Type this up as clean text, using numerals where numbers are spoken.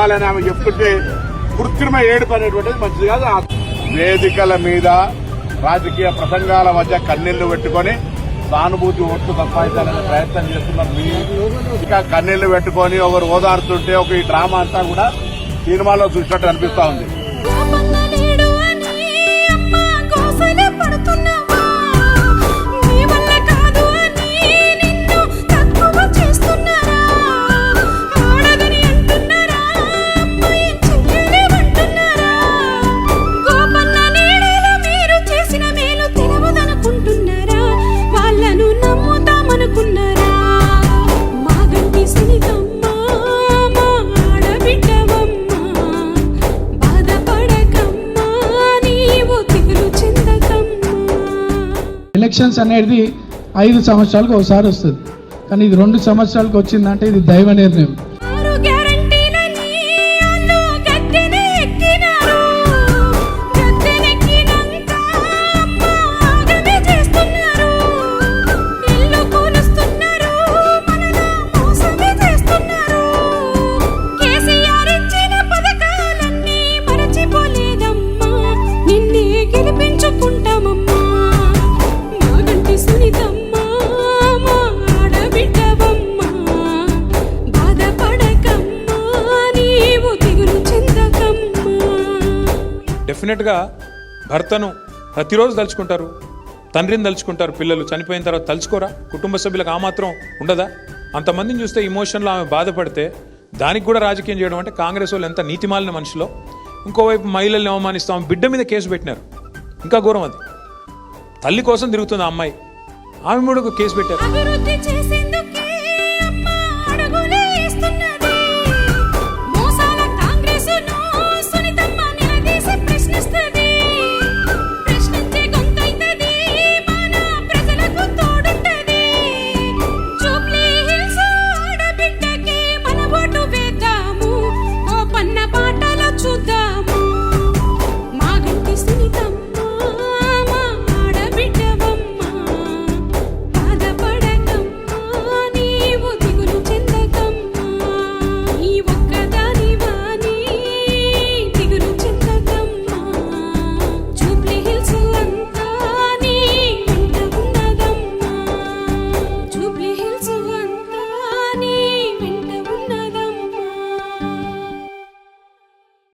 కావాలని ఆమె చెప్తుంటే కృత్రిమ ఏడుపు అనేటువంటిది మంచిది కాదు. వేదికల మీద రాజకీయ ప్రసంగాల మధ్య కన్నీళ్లు పెట్టుకొని సానుభూతి ఓట్లు సంపాదించాలనే ప్రయత్నం చేస్తున్నారు. ఇంకా కన్నీళ్లు పెట్టుకొని ఒకరు ఓదారుతుంటే ఒక ఈ డ్రామా అంతా కూడా సినిమాలో చూసినట్టు అనిపిస్తా ఉంది. ఎలక్షన్స్ అనేది 5 సంవత్సరాలకు ఒకసారి వస్తుంది, కానీ ఇది 2 సంవత్సరాలకు వచ్చిందంటే ఇది దైవ నిర్ణయం. డెఫినెట్గా భర్తను ప్రతిరోజు తలుచుకుంటారు, తండ్రిని తలుచుకుంటారు, పిల్లలు చనిపోయిన తర్వాత తలుచుకోరా? కుటుంబ సభ్యులకు ఆ మాత్రం ఉండదా? అంతమందిని చూస్తే ఇమోషన్లో ఆమె బాధపడితే దానికి కూడా రాజకీయం చేయడం అంటే కాంగ్రెస్ వాళ్ళు ఎంత నీతిమాలిన మనుషులో. ఇంకోవైపు మహిళల్ని అవమానిస్తాం, బిడ్డ మీద కేసు పెట్టినారు, ఇంకా ఘోరం అది. తల్లి కోసం తిరుగుతుంది ఆ అమ్మాయి, ఆమె కూడా కేసు పెట్టారు.